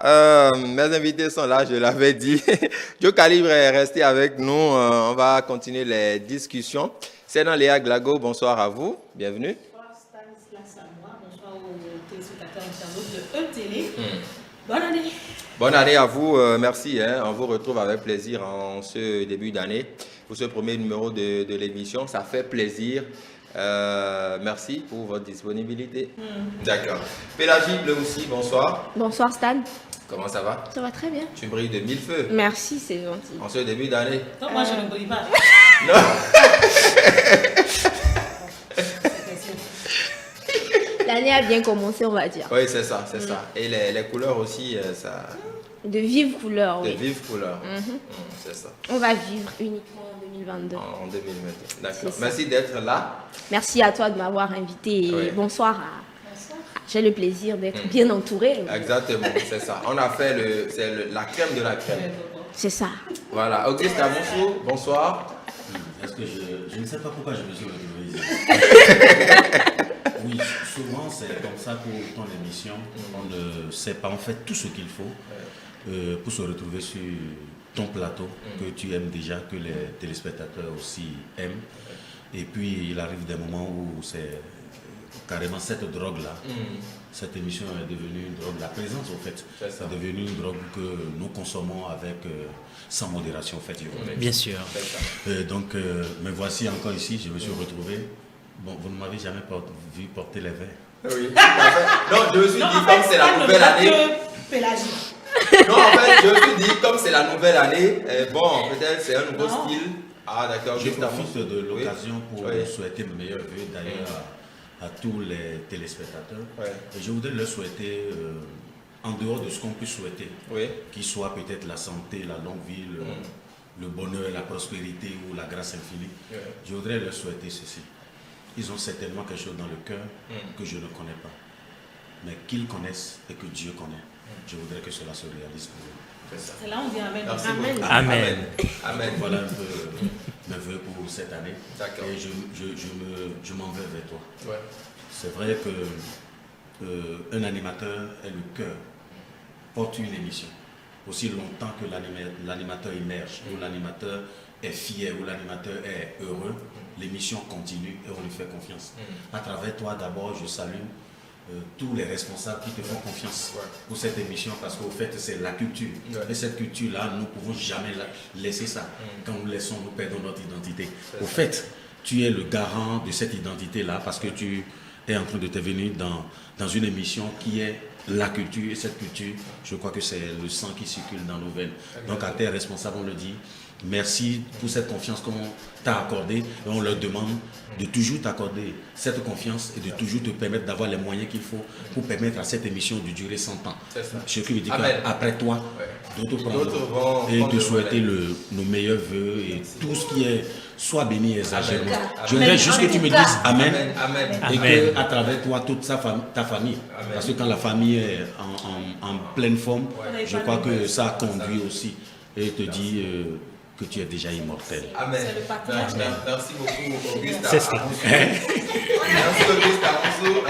Mes invités sont là, je l'avais dit. Joe Calibre est resté avec nous. On va continuer les discussions. C'est dans Léa Glago, bonsoir à vous. Bienvenue. Bonsoir Stanislas Samoa, bonsoir aux téléspectateurs internautes de E-Télé. Bonne année. Bonne année à vous, merci. On vous retrouve avec plaisir en ce début d'année pour ce premier numéro de l'émission. Ça fait plaisir. Merci pour votre disponibilité. D'accord. Pélagie Bleu aussi, bonsoir. Bonsoir Stan. Comment ça va? Ça va très bien. Tu brilles de mille feux. Merci, c'est gentil. En ce début d'année. Non, moi je ne brille pas. Non. L'année a bien commencé, on va dire. Oui, c'est ça, c'est ça. Et les couleurs aussi, ça. De vives couleurs, De oui. vives couleurs. C'est ça. On va vivre uniquement en 2022. En 2022. D'accord. C'est ça. Merci d'être là. Merci à toi de m'avoir invité. Et Oui. bonsoir. J'ai le plaisir d'être bien entourée. Exactement, c'est ça. On a fait la crème de la crème. C'est ça. Voilà. Auguste Amoussou, bonsoir. Est-ce que je ne sais pas pourquoi je me suis retrouvé ici. Oui, souvent c'est comme ça pour ton émission. On ne sait pas, on fait tout ce qu'il faut pour se retrouver sur ton plateau que tu aimes déjà, que les téléspectateurs aussi aiment. Et puis il arrive des moments où c'est carrément cette drogue-là. Cette émission est devenue une drogue. La présence, au fait, c'est devenu une drogue que nous consommons avec sans modération, en fait. Bien sûr. Donc, me voici encore ici. Je me suis retrouvé. Bon, vous ne m'avez jamais vu porter les verres. Oui. Non, je me suis dit, comme c'est la nouvelle année. Pélagie. Non, en fait, je me suis dit, comme c'est la nouvelle année, bon, peut-être c'est un nouveau style. Ah, d'accord. Je Auguste profite Amoussou. de l'occasion pour Oui. souhaiter mes meilleurs vœux, d'ailleurs, à tous les téléspectateurs. Ouais. Et je voudrais leur souhaiter, en dehors de ce qu'on peut souhaiter, Oui. qu'il soit peut-être la santé, la longue vie, le bonheur, la prospérité ou la grâce infinie. Ouais. Je voudrais leur souhaiter ceci. Ils ont certainement quelque chose dans le cœur que je ne connais pas, mais qu'ils connaissent et que Dieu connaît. Je voudrais que cela se réalise pour eux. C'est ça. C'est là on dit Amen. Merci Amen. beaucoup. Amen. Amen. Voilà un peu mes vœux pour cette année. D'accord. Et je m'en vais vers toi. Ouais. C'est vrai que un animateur est le cœur, porte une émission. Aussi longtemps que l'animateur émerge, ou l'animateur est fier, ou l'animateur est heureux, l'émission continue et on lui fait confiance. À travers toi, d'abord, je salue tous les responsables qui te font confiance pour cette émission parce qu'au fait, c'est la culture. Et cette culture-là, nous ne pouvons jamais laisser ça. Quand nous laissons, nous perdons notre identité. Au fait, tu es le garant de cette identité-là parce que tu es en train de te venir dans une émission qui est la culture. Et cette culture, je crois que c'est le sang qui circule dans nos veines. Donc à tes responsables, on le dit, merci pour cette confiance qu'on t'a accordée et on leur demande de toujours t'accorder cette confiance et de toujours te permettre d'avoir les moyens qu'il faut pour permettre à cette émission de durer 100 ans. Ce qui veut dire qu'après toi, d'autres prendront et te souhaiter nos meilleurs voeux et tout ce qui est soit béni et exagéré. Je voudrais juste que tu me dises Amen, et que à travers toi, toute ta famille, parce que quand la famille est en pleine forme, je crois que ça conduit aussi et te dit que tu es déjà immortel. Amen. C'est le partage. Merci beaucoup, Auguste. C'est ça. Merci, Auguste Amoussou.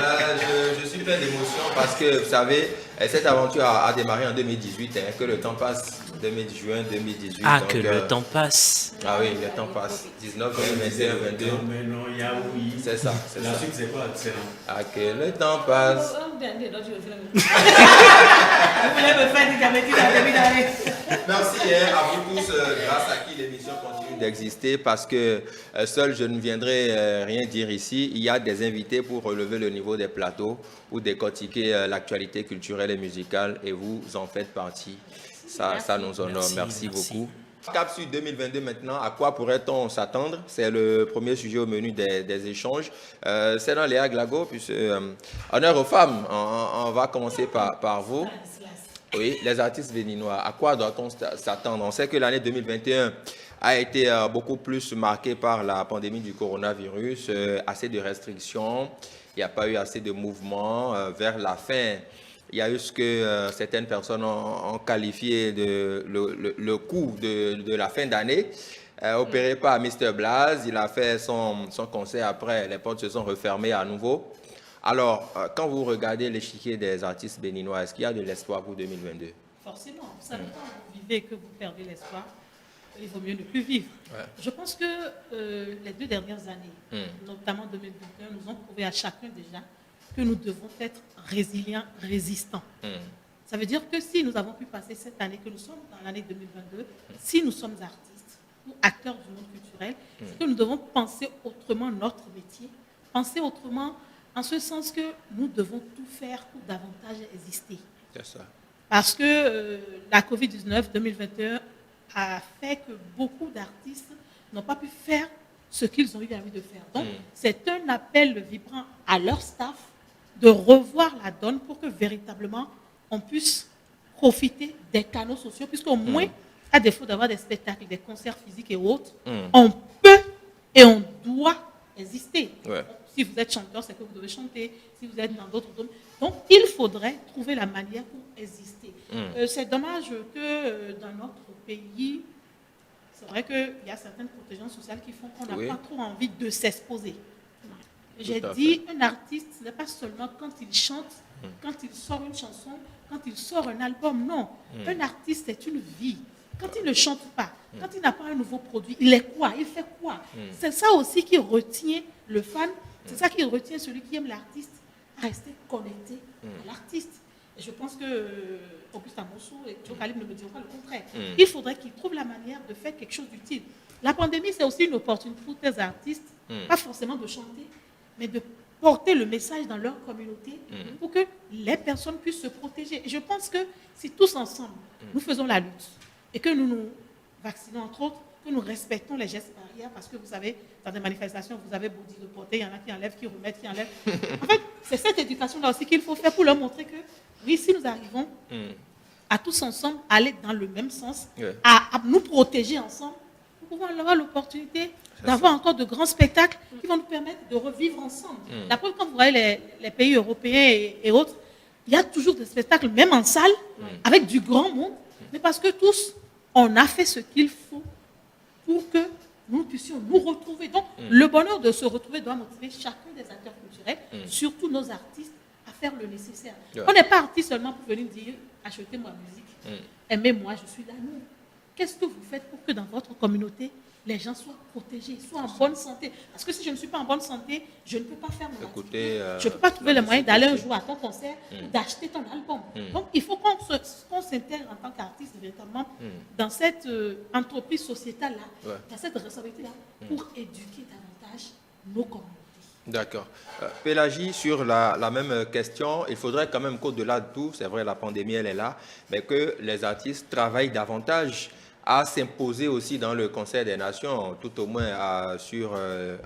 Je suis plein d'émotion parce que, vous savez, cette aventure a démarré en 2018. Que le temps passe, juin 2018. Ah, donc, que le temps passe. Ah oui, le temps passe. 19, 20, 21, 22. C'est ça, c'est La ça. suite, c'est quoi, excellent? Ah, que le temps passe. Un dernier, donc, je vais Vous voulez me faire dire qu'avec il a début d'année. Merci à vous tous, grâce à qui l'émission continue d'exister, parce que seul je ne viendrai rien dire ici. Il y a des invités pour relever le niveau des plateaux ou décortiquer l'actualité culturelle et musicale, et vous en faites partie. Ça nous honore. Merci beaucoup. Cap Sud 2022 maintenant, à quoi pourrait-on s'attendre? C'est le premier sujet au menu des échanges. C'est dans Léa Glago, puis honneur aux femmes. On va commencer par vous. Oui, les artistes béninois, à quoi doit-on s'attendre? On sait que l'année 2021 a été beaucoup plus marquée par la pandémie du coronavirus, assez de restrictions, il n'y a pas eu assez de mouvements. Vers la fin, il y a eu ce que certaines personnes ont qualifié de le coup de la fin d'année. Opéré par Mr. Blaze, il a fait son concert après, les portes se sont refermées à nouveau. Alors, quand vous regardez l'échiquier des artistes béninois, est-ce qu'il y a de l'espoir pour 2022? Forcément, vous savez, quand vous vivez et que vous perdez l'espoir, il vaut mieux ne plus vivre. Ouais. Je pense que les 2 dernières années, notamment 2021, nous ont prouvé à chacun déjà que nous devons être résilients, résistants. Ça veut dire que si nous avons pu passer cette année, que nous sommes dans l'année 2022, si nous sommes artistes ou acteurs du monde culturel, c'est que nous devons penser autrement notre métier, penser autrement en ce sens que nous devons tout faire pour davantage exister. C'est ça. Parce que la Covid-19 2021 a fait que beaucoup d'artistes n'ont pas pu faire ce qu'ils ont eu envie de faire. Donc, c'est un appel vibrant à leur staff de revoir la donne pour que véritablement on puisse profiter des canaux sociaux, puisqu'au moins, à défaut d'avoir des spectacles, des concerts physiques et autres, on peut et on doit exister. Ouais. Si vous êtes chanteur, c'est que vous devez chanter. Si vous êtes dans d'autres domaines. Donc, il faudrait trouver la manière pour exister. C'est dommage que dans notre pays, c'est vrai qu'il y a certaines protections sociales qui font qu'on n'a pas trop envie de s'exposer. J'ai dit, un artiste, ce n'est pas seulement quand il chante, quand il sort une chanson, quand il sort un album. Non, un artiste, c'est une vie. Quand il ne chante pas, quand il n'a pas un nouveau produit, il est quoi? Il fait quoi? C'est ça aussi qui retient le fan, c'est ça qui retient celui qui aime l'artiste à rester connecté à l'artiste. Et je pense que Auguste Amosso et Joe Caleb ne me diront pas le contraire. Il faudrait qu'ils trouvent la manière de faire quelque chose d'utile. La pandémie, c'est aussi une opportunité pour les artistes, pas forcément de chanter, mais de porter le message dans leur communauté pour que les personnes puissent se protéger. Et je pense que si tous ensemble, nous faisons la lutte et que nous nous vaccinons, entre autres, que nous respectons les gestes barrières, parce que vous savez, dans des manifestations, vous avez beau dire de porter, il y en a qui enlèvent, qui remettent, qui enlèvent. En fait, c'est cette éducation-là aussi qu'il faut faire pour leur montrer que, oui, si nous arrivons à tous ensemble aller dans le même sens, à nous protéger ensemble, nous pouvons avoir l'opportunité d'avoir encore de grands spectacles qui vont nous permettre de revivre ensemble. D'après, quand vous voyez les pays européens et autres, il y a toujours des spectacles, même en salle, avec du grand monde, mais parce que tous, on a fait ce qu'il faut pour que nous puissions nous retrouver. Donc, le bonheur de se retrouver doit motiver chacun des acteurs culturels, surtout nos artistes, à faire le nécessaire. On n'est pas artiste seulement pour venir dire « achetez-moi la musique, aimez-moi, je suis là ». Non. Qu'est-ce que vous faites pour que dans votre communauté, les gens soient protégés, soient en bonne santé? Parce que si je ne suis pas en bonne santé, je ne peux pas faire mon activité. Je ne peux pas trouver le moyen d'aller un jour à ton concert ou d'acheter ton album. Donc, il faut qu'on s'intègre en tant qu'artiste véritablement dans cette entreprise sociétale-là, dans cette responsabilité-là, pour éduquer davantage nos communautés. D'accord. Pélagie, sur la même question, il faudrait quand même qu'au-delà de tout, c'est vrai, la pandémie, elle est là, mais que les artistes travaillent davantage à s'imposer aussi dans le Concert des Nations, tout au moins à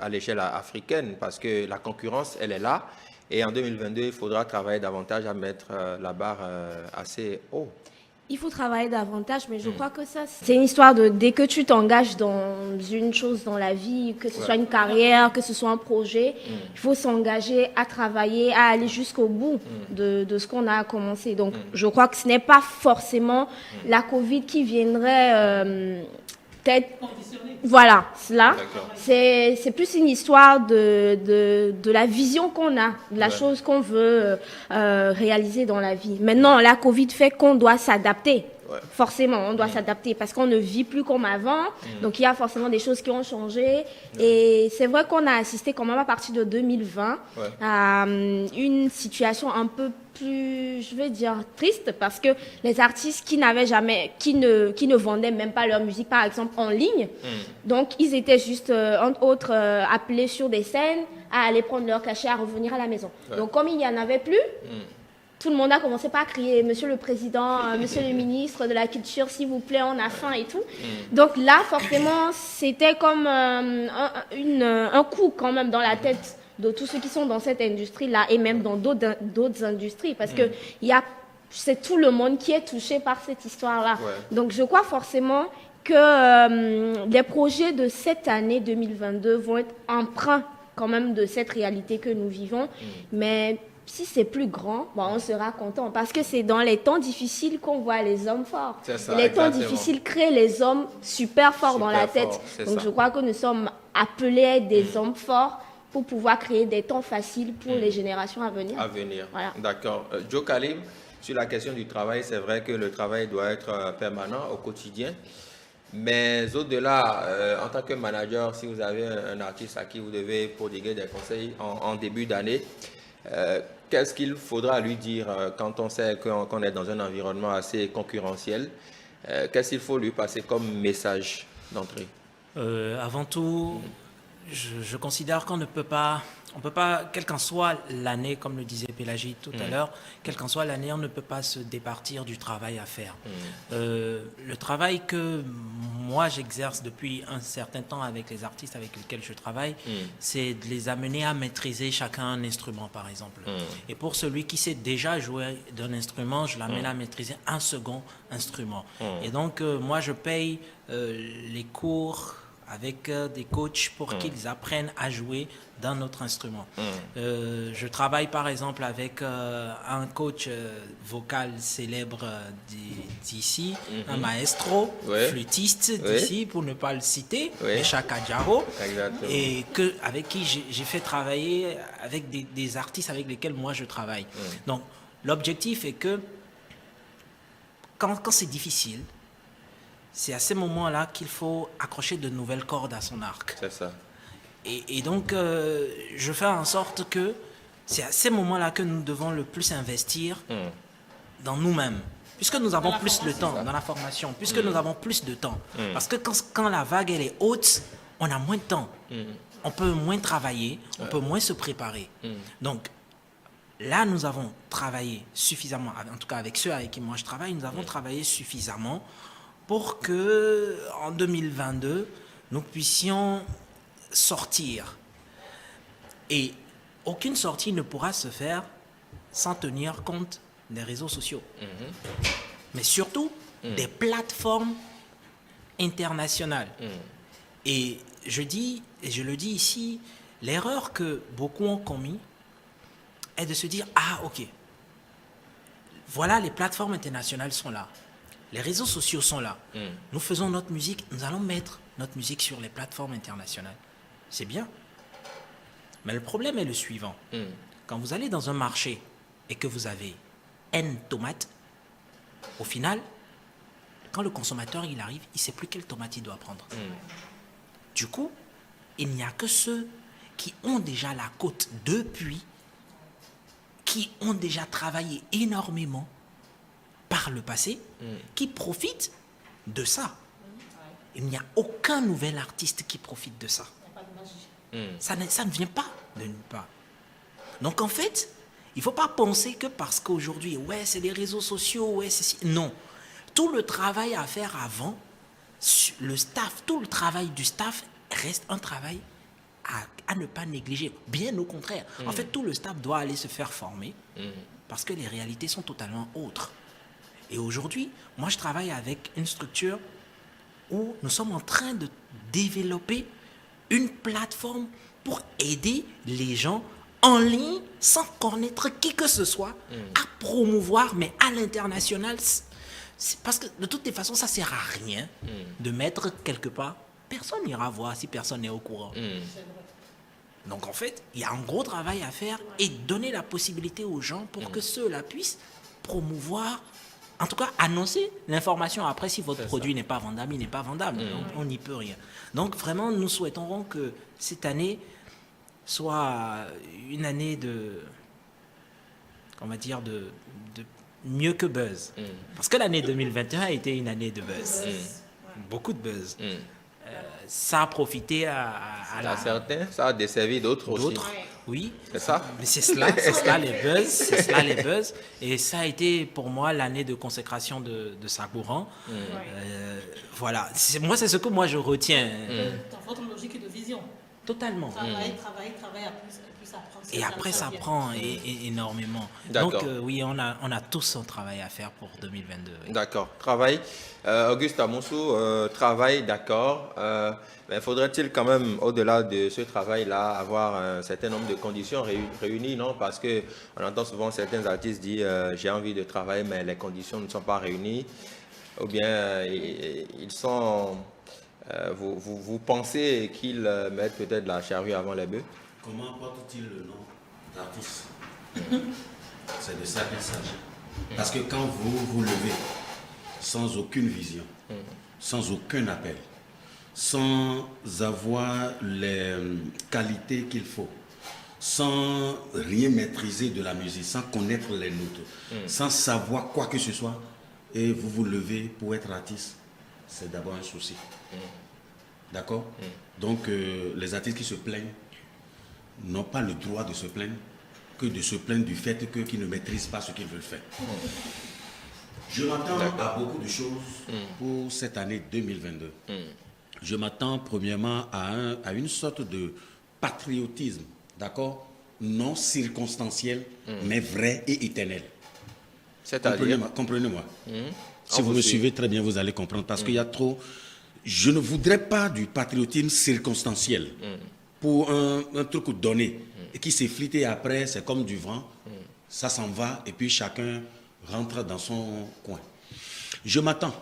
l'échelle africaine, parce que la concurrence, elle est là. Et en 2022, il faudra travailler davantage à mettre la barre assez haut. Il faut travailler davantage, mais je crois que ça, c'est une histoire de dès que tu t'engages dans une chose dans la vie, que ce soit une carrière, que ce soit un projet, il faut s'engager à travailler, à aller jusqu'au bout de ce qu'on a commencé. Donc, je crois que ce n'est pas forcément la Covid qui viendrait peut-être... Voilà, cela. C'est plus une histoire de la vision qu'on a, de la chose qu'on veut réaliser dans la vie. Maintenant, la Covid fait qu'on doit s'adapter. Forcément, on doit s'adapter parce qu'on ne vit plus comme avant. Donc, il y a forcément des choses qui ont changé. Et c'est vrai qu'on a assisté quand même à partir de 2020 à une situation un peu plus, je vais dire, triste parce que les artistes qui ne vendaient même pas leur musique, par exemple, en ligne, donc ils étaient juste, entre autres, appelés sur des scènes à aller prendre leur cachet, à revenir à la maison. Donc, comme il n'y en avait plus, tout le monde a commencé par crier « Monsieur le Président, Monsieur le Ministre de la Culture, s'il vous plaît, on a faim et tout. » Donc là, forcément, c'était comme un coup quand même dans la tête de tous ceux qui sont dans cette industrie-là et même dans d'autres industries parce que c'est tout le monde qui est touché par cette histoire-là. Donc je crois forcément que les projets de cette année 2022 vont être empreints quand même de cette réalité que nous vivons, mais si c'est plus grand, on sera content parce que c'est dans les temps difficiles qu'on voit les hommes forts. Ça, les temps difficiles créent les hommes super forts dans la tête. Donc je crois que nous sommes appelés à être des hommes forts pour pouvoir créer des temps faciles pour les générations à venir. Voilà. D'accord. Joe Caleb, Sur la question du travail, c'est vrai que le travail doit être permanent au quotidien. Mais au-delà, en tant que manager, si vous avez un artiste à qui vous devez prodiguer des conseils en début d'année, qu'est-ce qu'il faudra lui dire quand on sait qu'on est dans un environnement assez concurrentiel? Qu'est-ce qu'il faut lui passer comme message d'entrée? Avant tout, je considère qu'on ne peut pas, quelle qu'en soit l'année, comme le disait Pélagie tout à l'heure, quelle qu'en soit l'année, on ne peut pas se départir du travail à faire. Le travail que moi j'exerce depuis un certain temps avec les artistes avec lesquels je travaille, c'est de les amener à maîtriser chacun un instrument, par exemple. Et pour celui qui sait déjà jouer d'un instrument, je l'amène à maîtriser un second instrument. Et donc, moi, je paye les cours avec des coachs pour qu'ils apprennent à jouer dans notre instrument. Je travaille par exemple avec un coach vocal célèbre d'ici, un maestro, flûtiste d'ici, pour ne pas le citer, Chaka Jaro, et avec qui j'ai fait travailler avec des artistes avec lesquels moi je travaille. Donc l'objectif est que quand c'est difficile, c'est à ces moments-là qu'il faut accrocher de nouvelles cordes à son arc. C'est ça. Et donc, je fais en sorte que c'est à ces moments-là que nous devons le plus investir dans nous-mêmes. Puisque nous avons plus de temps dans la formation, puisque nous avons plus de temps. Parce que quand la vague elle est haute, on a moins de temps. On peut moins travailler, on peut moins se préparer. Donc, là, nous avons travaillé suffisamment, en tout cas avec ceux avec qui moi je travaille, nous avons travaillé suffisamment pour que en 2022, nous puissions sortir. Et aucune sortie ne pourra se faire sans tenir compte des réseaux sociaux. Mais surtout, des plateformes internationales. Et je le dis ici, l'erreur que beaucoup ont commis est de se dire, ah ok, voilà, les plateformes internationales sont là. Les réseaux sociaux sont là. Nous faisons notre musique, nous allons mettre notre musique sur les plateformes internationales. C'est bien. Mais le problème est le suivant. Quand vous allez dans un marché et que vous avez N tomates, au final, quand le consommateur il arrive, il ne sait plus quelle tomate il doit prendre. Du coup, il n'y a que ceux qui ont déjà la côte depuis, qui ont déjà travaillé énormément par le passé, qui profitent de ça. Il n'y a aucun nouvel artiste qui profite de ça. Ça ne vient pas de nulle part. Donc en fait, il ne faut pas penser que parce qu'aujourd'hui, c'est les réseaux sociaux, non. Tout le travail à faire avant, tout le travail du staff reste un travail à ne pas négliger. Bien au contraire. En fait, tout le staff doit aller se faire former parce que les réalités sont totalement autres. Et aujourd'hui, moi, je travaille avec une structure où nous sommes en train de développer une plateforme pour aider les gens en ligne, sans connaître qui que ce soit, à promouvoir, mais à l'international. Parce que de toutes les façons, ça ne sert à rien de mettre quelque part. Personne n'ira voir si personne n'est au courant. Donc en fait, il y a un gros travail à faire et donner la possibilité aux gens pour que ceux-là puissent promouvoir, en tout cas annoncer l'information. Après, si votre produit n'est pas vendable, il n'est pas vendable. On n'y peut rien. Donc vraiment, nous souhaiterons que cette année soit une année de mieux que buzz. Parce que l'année 2021 a été une année de buzz. Beaucoup de buzz. Ça a profité à certains, ça a desservi d'autres aussi. Oui. C'est ça. Mais c'est cela les buzz. Et ça a été pour moi l'année de consécration de Sakouran. Voilà. Moi, c'est ce que moi je retiens. Dans votre logique de vision. Totalement. Travail, plus ça prend. Et après, ça prend énormément. Donc, oui, on a tous un travail à faire pour 2022. Oui. D'accord. Travail. Auguste Amoussou, travail, d'accord. Mais faudrait-il quand même, au-delà de ce travail-là, avoir un certain nombre de conditions réunies, non? Parce qu'on entend souvent certains artistes dire j'ai envie de travailler, mais les conditions ne sont pas réunies. Ou bien ils sont... vous pensez qu'ils mettent peut-être la charrue avant les bœufs? Comment porte-t-il le nom d'artiste? C'est de ça qu'il s'agit. Parce que quand vous vous levez sans aucune vision, sans aucun appel, sans avoir les qualités qu'il faut, sans rien maîtriser de la musique, sans connaître les notes, sans savoir quoi que ce soit, et vous vous levez pour être artiste, c'est d'abord un souci. D'accord? Donc les artistes qui se plaignent n'ont pas le droit de se plaindre que de se plaindre du fait qu'ils ne maîtrisent pas ce qu'ils veulent faire. Je m'attends à beaucoup de choses pour cette année 2022. Je m'attends premièrement à une sorte de patriotisme, d'accord? Non circonstanciel, mais vrai et éternel. C'est-à-dire? Comprenez-moi. Si vous me suivez très bien, vous allez comprendre. Parce qu'il y a trop... Je ne voudrais pas du patriotisme circonstanciel pour un truc donné et qui s'efflite et après, c'est comme du vent. Ça s'en va et puis chacun rentre dans son coin. Je m'attends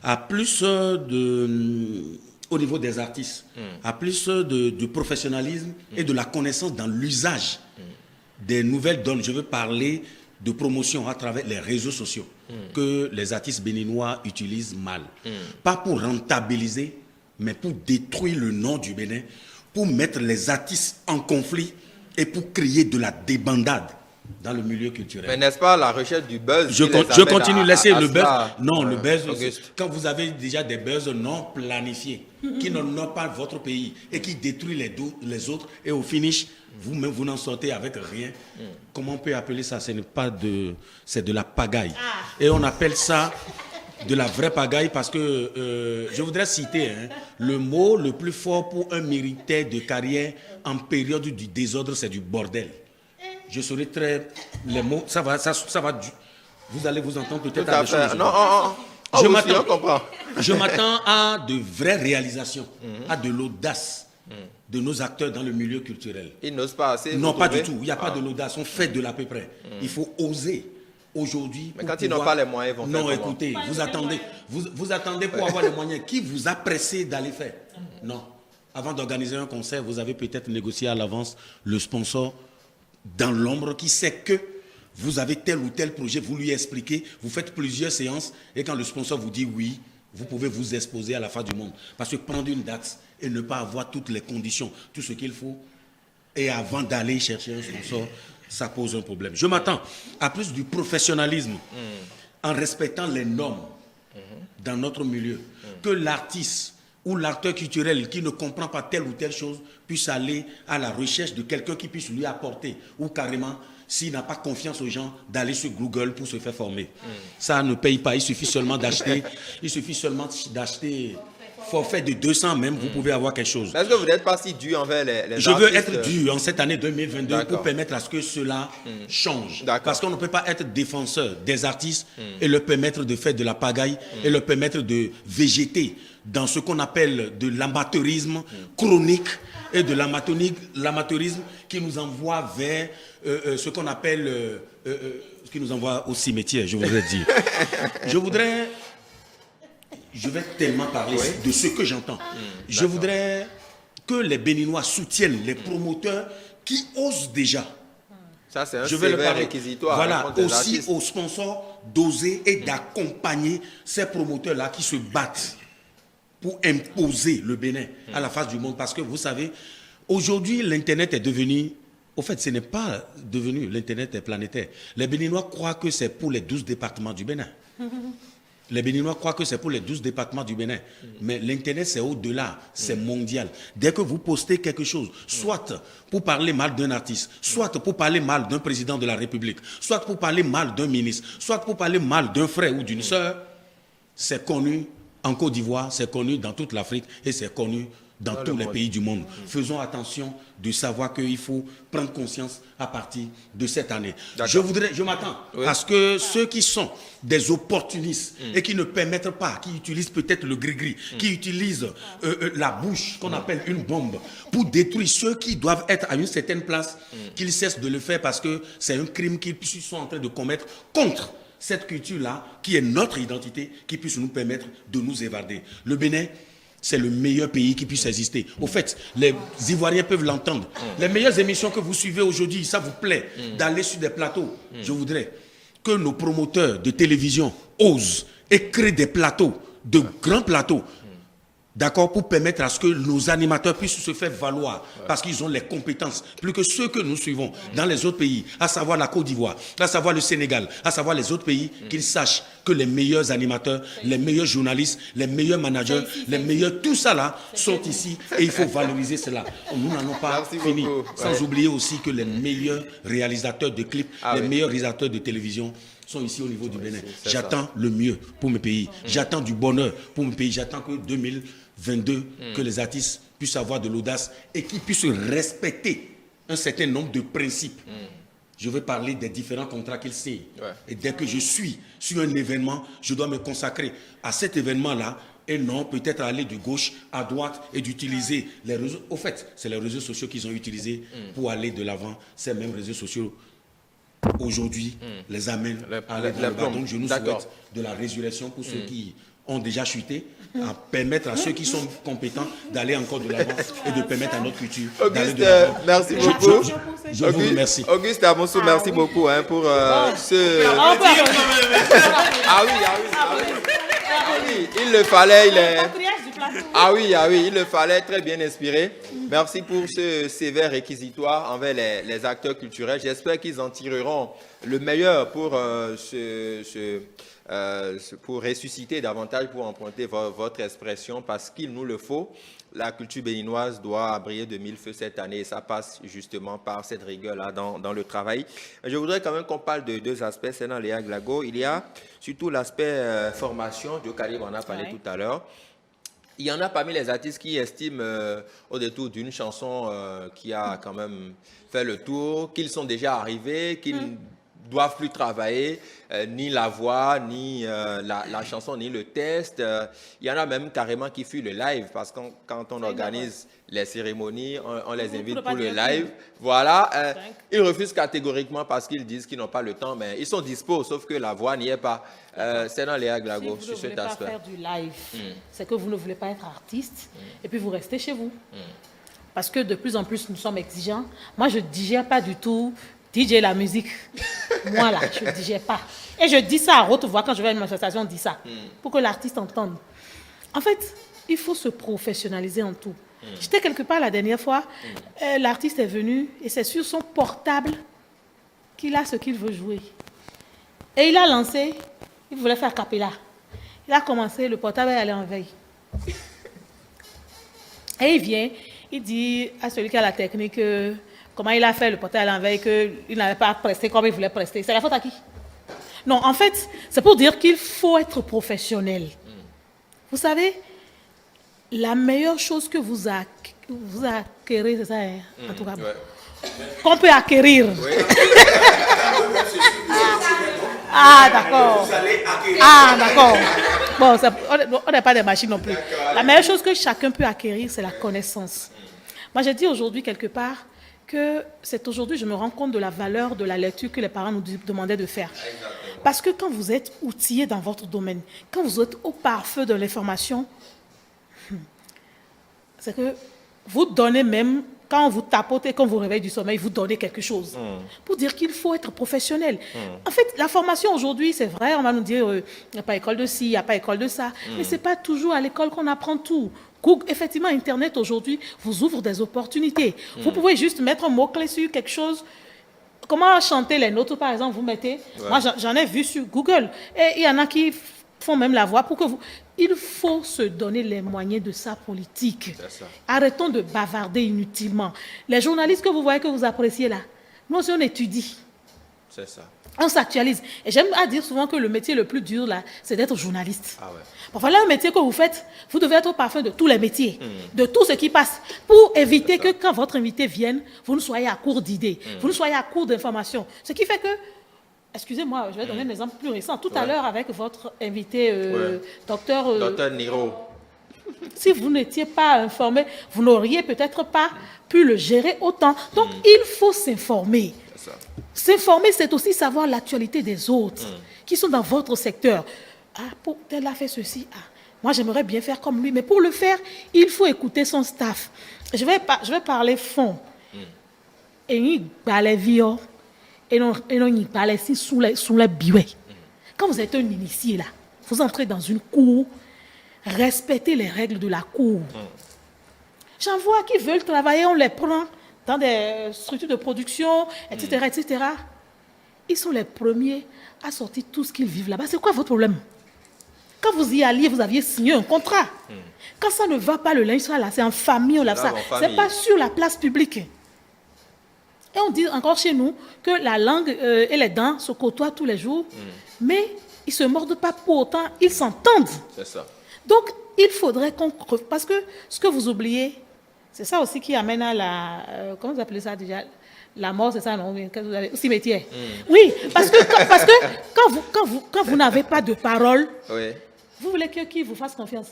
à plus au niveau des artistes, à plus de professionnalisme et de la connaissance dans l'usage des nouvelles donnes. Je veux parler de promotion à travers les réseaux sociaux que les artistes béninois utilisent mal. Pas pour rentabiliser, mais pour détruire le nom du Bénin, pour mettre les artistes en conflit et pour créer de la débandade dans le milieu culturel. Mais n'est-ce pas la recherche du buzz? Je continue, laissez le buzz. Non, le buzz, Auguste. quand vous avez déjà des buzz non planifiés, qui n'honorent pas votre pays et qui détruisent les autres, et au finish, vous-même, vous n'en sortez avec rien. Comment on peut appeler ça? C'est de la pagaille. Et on appelle ça de la vraie pagaille parce que je voudrais citer le mot le plus fort pour un militaire de carrière en période du désordre, c'est du bordel. Je serai très... Les mots, ça va vous allez vous entendre peut-être à des choses. Non, je m'attends à de vraies réalisations, à de l'audace de nos acteurs dans le milieu culturel. Ils n'osent pas assez. Non, pas du tout. Il n'y a pas de l'audace. On fait de l'à peu près. Il faut oser aujourd'hui. Mais quand ils n'ont pas les moyens, ils vont faire Non, comment? écoutez, vous attendez pour avoir les moyens. Qui vous a pressé d'aller faire? Non. Avant d'organiser un concert, vous avez peut-être négocié à l'avance le sponsor dans l'ombre qui sait que vous avez tel ou tel projet, vous lui expliquez, vous faites plusieurs séances et quand le sponsor vous dit oui, vous pouvez vous exposer à la fin du monde. Parce que prendre une date et ne pas avoir toutes les conditions, tout ce qu'il faut, et avant d'aller chercher un sponsor, ça pose un problème. Je m'attends à plus du professionnalisme en respectant les normes dans notre milieu. Que l'artiste ou l'acteur culturel qui ne comprend pas telle ou telle chose puisse aller à la recherche de quelqu'un qui puisse lui apporter, ou carrément, s'il n'a pas confiance aux gens, d'aller sur Google pour se faire former. Ça ne paye pas, il suffit seulement d'acheter forfait de 200 même, vous pouvez avoir quelque chose. Est-ce que vous n'êtes pas si dur envers les artistes? Je veux être dur en cette année 2022 pour permettre à ce que cela change. Parce qu'on ne peut pas être défenseur des artistes et leur permettre de faire de la pagaille et leur permettre de végéter dans ce qu'on appelle de l'amateurisme chronique et de l'amateurisme qui nous envoie vers ce qu'on appelle, ce qui nous envoie au cimetière, je voudrais dire. Je vais tellement parler de ce que j'entends. Je voudrais que les Béninois soutiennent les promoteurs qui osent déjà. Ça, c'est un sévère réquisitoire. Voilà, aussi aux sponsors d'oser et d'accompagner ces promoteurs-là qui se battent pour imposer le Bénin à la face du monde. Parce que vous savez, aujourd'hui, l'Internet est devenu... Au fait, ce n'est pas devenu... L'Internet est planétaire. Les Béninois croient que c'est pour les 12 départements du Bénin. Les Béninois croient que c'est pour les 12 départements du Bénin. Mais l'Internet, c'est au-delà, c'est mondial. Dès que vous postez quelque chose, soit pour parler mal d'un artiste, soit pour parler mal d'un président de la République, soit pour parler mal d'un ministre, soit pour parler mal d'un frère ou d'une sœur, c'est connu en Côte d'Ivoire, c'est connu dans toute l'Afrique et c'est connu dans tous les pays du monde. Faisons attention de savoir qu'il faut prendre conscience à partir de cette année. Je m'attends à ce que ceux qui sont des opportunistes et qui ne permettent pas, qui utilisent peut-être le gris-gris, qui utilisent la bouche qu'on appelle une bombe pour détruire ceux qui doivent être à une certaine place, qu'ils cessent de le faire parce que c'est un crime qu'ils sont en train de commettre contre cette culture-là, qui est notre identité, qui puisse nous permettre de nous évader. Le Bénin, c'est le meilleur pays qui puisse exister. Au fait, les Ivoiriens peuvent l'entendre. Les meilleures émissions que vous suivez aujourd'hui, ça vous plaît d'aller sur des plateaux. Je voudrais que nos promoteurs de télévision osent et créent des plateaux, de grands plateaux, d'accord, pour permettre à ce que nos animateurs puissent se faire valoir, parce qu'ils ont les compétences, plus que ceux que nous suivons dans les autres pays, à savoir la Côte d'Ivoire, à savoir le Sénégal, à savoir les autres pays, qu'ils sachent que les meilleurs animateurs, les meilleurs journalistes, les meilleurs managers, les meilleurs, tout ça là, sont ici, et il faut valoriser cela. Nous n'en avons pas fini, sans oublier aussi que les meilleurs réalisateurs de clips, les meilleurs réalisateurs de télévision sont ici au niveau du Bénin. J'attends le mieux pour mes pays. J'attends du bonheur pour mes pays. J'attends que 2022, que les artistes puissent avoir de l'audace et qu'ils puissent respecter un certain nombre de principes. Je veux parler des différents contrats qu'ils signent. Et dès que je suis sur un événement, je dois me consacrer à cet événement-là et non peut-être aller de gauche à droite et d'utiliser les réseaux. Au fait, c'est les réseaux sociaux qu'ils ont utilisés pour aller de l'avant. Ces mêmes réseaux sociaux aujourd'hui les amène à aller dans le bas. Donc je nous souhaite de la résurrection pour ceux qui ont déjà chuté, à permettre à ceux qui sont compétents d'aller encore de l'avant et de permettre à notre culture d'aller de l'avant. Merci beaucoup. Je vous remercie. Auguste Amonsou, merci beaucoup pour ce... il le fallait, il le fallait, très bien inspiré. Merci pour ce sévère réquisitoire envers les acteurs culturels. J'espère qu'ils en tireront le meilleur pour pour ressusciter davantage, pour emprunter votre expression, parce qu'il nous le faut. La culture béninoise doit briller de mille feux cette année et ça passe justement par cette rigueur-là dans le travail. Je voudrais quand même qu'on parle de deux aspects, c'est dans Léa Glago. Il y a surtout l'aspect formation, Joe Carib en a parlé tout à l'heure. Il y en a parmi les artistes qui estiment au détour d'une chanson qui a quand même fait le tour, qu'ils sont déjà arrivés, qu'ils ne doivent plus travailler, ni la voix, ni la chanson, ni le test. Il y en a même carrément qui fuient le live, parce que quand on organise les cérémonies, on les invite pour le live. Voilà, ils refusent catégoriquement parce qu'ils disent qu'ils n'ont pas le temps, mais ils sont dispo, sauf que la voix n'y est pas. C'est dans Léa Glago, sur cet aspect. Si vous ne voulez pas faire du live, c'est que vous ne voulez pas être artiste, et puis vous restez chez vous. Parce que de plus en plus, nous sommes exigeants. Moi, je ne digère pas du tout DJ la musique. Moi, là, je ne digère pas. Et je dis ça à haute voix quand je vais à une manifestation, on dit ça, pour que l'artiste entende. En fait, il faut se professionnaliser en tout. J'étais quelque part la dernière fois, l'artiste est venu et c'est sur son portable qu'il a ce qu'il veut jouer. Et il a lancé, il voulait faire cappella. Il a commencé, le portable est allé en veille. Et il vient, il dit à celui qui a la technique comment il a fait le portable à l'envers, qu'il n'avait pas presté comme il voulait prester. C'est la faute à qui? Non, en fait, c'est pour dire qu'il faut être professionnel. Vous savez, la meilleure chose que vous acquérez, c'est ça, hein, en tout cas, qu'on peut acquérir. Oui. Ah, d'accord. Ah, d'accord. Bon, on n'est pas des machines non plus. La meilleure chose que chacun peut acquérir, c'est la connaissance. Moi, j'ai dit aujourd'hui quelque part que c'est aujourd'hui, je me rends compte de la valeur de la lecture que les parents nous demandaient de faire. Parce que quand vous êtes outillé dans votre domaine, quand vous êtes au parfum de l'information, c'est que vous donnez même, quand vous tapotez, quand vous réveillez du sommeil, vous donnez quelque chose. Pour dire qu'il faut être professionnel. En fait, la formation aujourd'hui, c'est vrai, on va nous dire, il n'y a pas école de ci, il n'y a pas école de ça. Mais ce n'est pas toujours à l'école qu'on apprend tout. Google, effectivement, Internet aujourd'hui vous ouvre des opportunités. Vous pouvez juste mettre un mot-clé sur quelque chose. Comment chanter les notes, par exemple, vous mettez. Moi, j'en ai vu sur Google. Et il y en a qui font même la voix pour que vous... Il faut se donner les moyens de sa politique. Arrêtons de bavarder inutilement. Les journalistes que vous voyez, que vous appréciez là, nous aussi, on étudie. C'est ça. On s'actualise. Et j'aime à dire souvent que le métier le plus dur, là, c'est d'être journaliste. Ah ouais. Bon, voilà un métier que vous faites, vous devez être au parfum de tous les métiers, de tout ce qui passe, pour éviter que quand votre invité vienne, vous ne soyez à court d'idées, vous ne soyez à court d'informations. Ce qui fait que, excusez-moi, je vais donner un exemple plus récent. Tout à l'heure, avec votre invité, docteur Niro. Si vous n'étiez pas informé, vous n'auriez peut-être pas pu le gérer autant. Donc, il faut s'informer. S'informer, c'est aussi savoir l'actualité des autres qui sont dans votre secteur. Ah, tel a fait ceci. Ah, moi, j'aimerais bien faire comme lui. Mais pour le faire, il faut écouter son staff. Je vais parler fond. Et il et non y parler ici sous les biway. Quand vous êtes un initié là, vous entrez dans une cour, respectez les règles de la cour. J'en vois qui veulent travailler, on les prend dans des structures de production, etc., etc. Ils sont les premiers à sortir tout ce qu'ils vivent là-bas. C'est quoi votre problème? Quand vous y alliez, vous aviez signé un contrat. Quand ça ne va pas, le linge sera là, c'est en famille, on lave ça. C'est pas sur la place publique. Et on dit encore chez nous que la langue et les dents se côtoient tous les jours, mais ils ne se mordent pas pour autant, ils s'entendent. C'est ça. Donc, il faudrait qu'on... Parce que ce que vous oubliez, c'est ça aussi qui amène à la... comment vous appelez ça déjà? La mort, c'est ça, non? Au cimetière. Oui, parce que quand vous n'avez pas de parole, Oui. vous voulez que qui vous fasse confiance?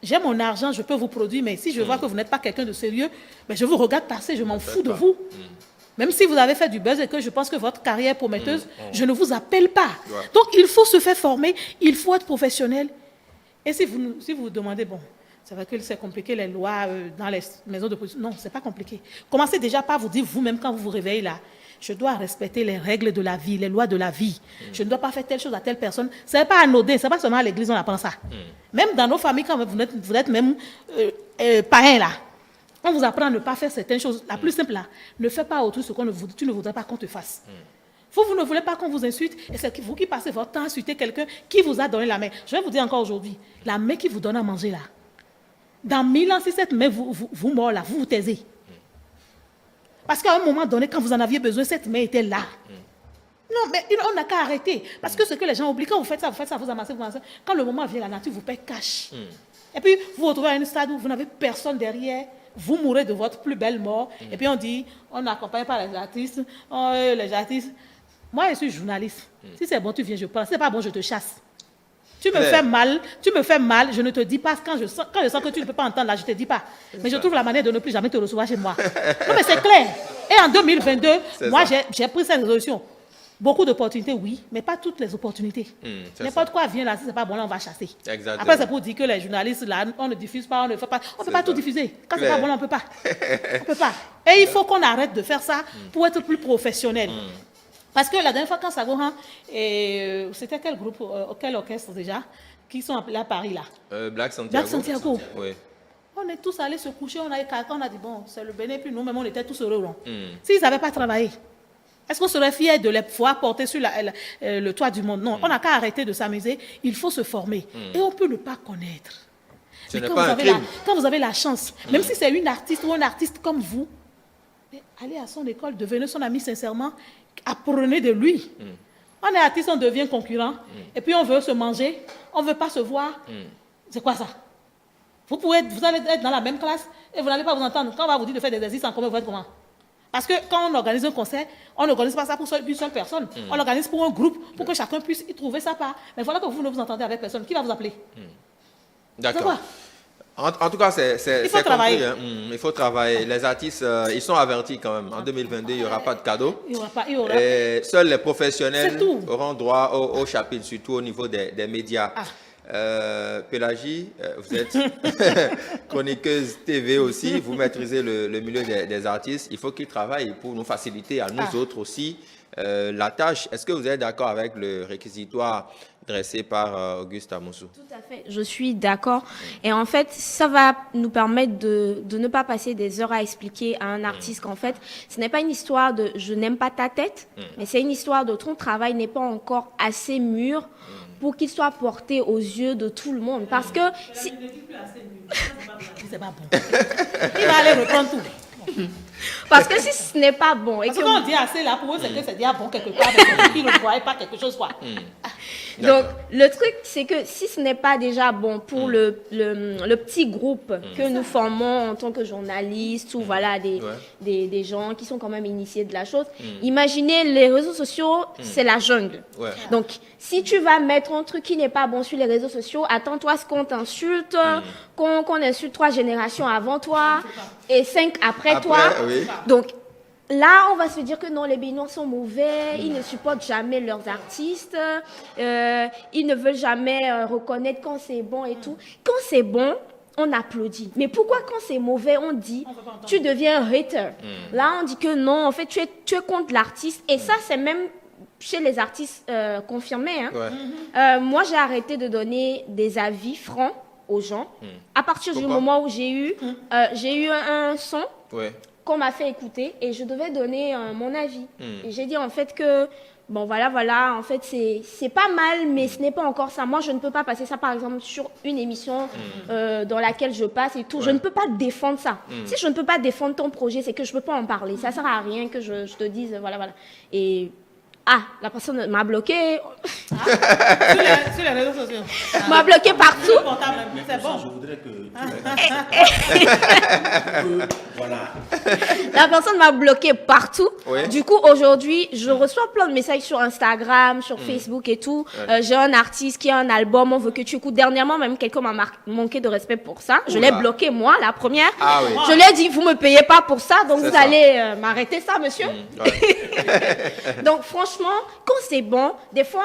J'ai mon argent, je peux vous produire, mais si je vois que vous n'êtes pas quelqu'un de sérieux, ben je vous regarde passer, je m'en fous de vous. Même si vous avez fait du buzz et que je pense que votre carrière est prometteuse, je ne vous appelle pas. Ouais. Donc, il faut se faire former, il faut être professionnel. Et si vous vous demandez, bon, c'est vrai que c'est compliqué les lois dans les maisons de production. Non, ce n'est pas compliqué. Commencez déjà par vous dire vous-même quand vous vous réveillez là, je dois respecter les règles de la vie, les lois de la vie. Je ne dois pas faire telle chose à telle personne. Ce n'est pas anodin, ce n'est pas seulement à l'église on apprend ça. Même dans nos familles, quand vous êtes même païen là, on vous apprend à ne pas faire certaines choses. La plus simple là, ne fais pas autrui ce que tu ne voudrais pas qu'on te fasse. Vous ne voulez pas qu'on vous insulte, et c'est vous qui passez votre temps à insulter quelqu'un qui vous a donné la main. Je vais vous dire encore aujourd'hui, la main qui vous donne à manger là, dans 1000 ans, si cette main vous mord là, vous vous taisez. Parce qu'à un moment donné, quand vous en aviez besoin, cette main était là. Non, mais on n'a qu'à arrêter. Parce que ce que les gens oublient, quand vous faites ça, vous amassez. Quand le moment vient, la nature vous paie cash. Et puis, vous vous retrouvez à un stade où vous n'avez personne derrière. Vous mourrez de votre plus belle mort. Et puis, on dit, on n'accompagne pas les artistes. Les artistes. Moi, je suis journaliste. Si c'est bon, tu viens, je prends. Si c'est pas bon, je te chasse. Tu me fais mal, je ne te dis pas. Quand je sens que tu ne peux pas entendre là, je ne te dis pas. Mais je trouve la manière de ne plus jamais te recevoir chez moi. Non, mais c'est clair. Et en 2022, moi, j'ai pris cette résolution. Beaucoup d'opportunités, oui, mais pas toutes les opportunités. N'importe quoi vient là, si c'est pas bon, là, on va chasser. Exactement. Après, c'est pour dire que les journalistes, là, on ne diffuse pas, on ne fait pas. On ne peut pas tout diffuser. Quand c'est pas bon, là, on ne peut pas. On peut pas. Et il faut qu'on arrête de faire ça pour être plus professionnel. Parce que la dernière fois, quand Sagohan, c'était quel groupe, quel orchestre déjà, qui sont appelés à Paris là? Black Santiago. Black Santiago. Oui. On est tous allés se coucher, on a dit bon, c'est le béné, puis nous-mêmes, on était tous heureux. S'ils n'avaient pas travaillé, est-ce qu'on serait fiers de les pouvoir porter sur le toit du monde? Non, on n'a qu'à arrêter de s'amuser, il faut se former. Et on peut ne pas connaître. Ce Mais n'est pas un crime. quand vous avez la chance, même si c'est une artiste ou un artiste comme vous, allez à son école, devenez son ami sincèrement, apprenez de lui. On est artiste, on devient concurrent, et puis on veut se manger, on ne veut pas se voir. C'est quoi ça? Vous allez être dans la même classe et vous n'allez pas vous entendre. Quand on va vous dire de faire des exercices en commun, vous faites comment? Parce que quand on organise un concert, on n'organise pas ça pour une seule personne. On l'organise pour un groupe, pour que chacun puisse y trouver sa part. Mais voilà que vous ne vous entendez avec personne. Qui va vous appeler? D'accord. En tout cas, c'est compris. travailler. Il faut travailler. Les artistes, ils sont avertis quand même. En 2022, il n'y aura pas de cadeau. Il y aura Et seuls les professionnels tout. auront droit au chapitre, surtout au niveau des médias. Pélagie, vous êtes chroniqueuse TV aussi, vous maîtrisez le milieu des artistes. Il faut qu'ils travaillent pour nous faciliter à nous autres aussi la tâche. Est-ce que vous êtes d'accord avec le réquisitoire dressé par Auguste Amoussou? Tout à fait, je suis d'accord. Et en fait, ça va nous permettre de ne pas passer des heures à expliquer à un artiste qu'en fait, ce n'est pas une histoire de « je n'aime pas ta tête », mais c'est une histoire de ton travail n'est pas encore assez mûr pour qu'il soit porté aux yeux de tout le monde. Parce que si... C'est pas bon. Il va aller reprendre tout. Parce que si ce n'est pas bon... Parce que quand on dit assez là, pour eux, c'est que c'est déjà bon quelque part, mais qu'ils ne voient pas quelque chose, quoi. Donc, le truc, c'est que si ce n'est pas déjà bon pour le petit groupe que nous formons en tant que journalistes ou voilà, des gens qui sont quand même initiés de la chose, imaginez les réseaux sociaux, c'est la jungle. Ouais. Donc, si tu vas mettre un truc qui n'est pas bon sur les réseaux sociaux, attends-toi à ce qu'on t'insulte, qu'on insulte 3 générations avant toi et 5 après toi. Oui. Donc, là, on va se dire que non, les Béninois sont mauvais, ils ne supportent jamais leurs artistes, ils ne veulent jamais reconnaître quand c'est bon et tout. Quand c'est bon, on applaudit. Mais pourquoi quand c'est mauvais, on dit, On veut pas entendre. tu deviens un hater. Là, on dit que non, en fait, tu es contre l'artiste. Et ça, c'est même chez les artistes confirmés. Hein. Ouais. Moi, j'ai arrêté de donner des avis francs aux gens à partir du Pourquoi? moment où j'ai eu un son Ouais. qu'on m'a fait écouter et je devais donner mon avis. Et j'ai dit en fait que, bon voilà, en fait c'est pas mal, mais ce n'est pas encore ça. Moi, je ne peux pas passer ça, par exemple, sur une émission dans laquelle je passe et tout. Je Ouais. ne peux pas défendre ça. Si je ne peux pas défendre ton projet, c'est que je ne peux pas en parler. Ça ne sert à rien que je te dise, voilà. Et, la personne m'a bloqué. Sur les réseaux sociaux. M'a bloqué partout. Sur le portable, c'est Pour ça, je bon. voudrais que voilà. La personne m'a bloqué partout. Ouais. Du coup, aujourd'hui, je reçois plein de messages sur Instagram, sur Facebook et tout. J'ai un artiste qui a un album, on veut que tu écoutes. Dernièrement, même quelqu'un m'a manqué de respect pour ça. Je Oula. l'ai bloqué, moi, la première. Ah oui. Je lui ai dit, vous me payez pas pour ça, donc C'est vous ça. allez m'arrêter ça, monsieur. Ouais. Donc, franchement, quand c'est bon, des fois,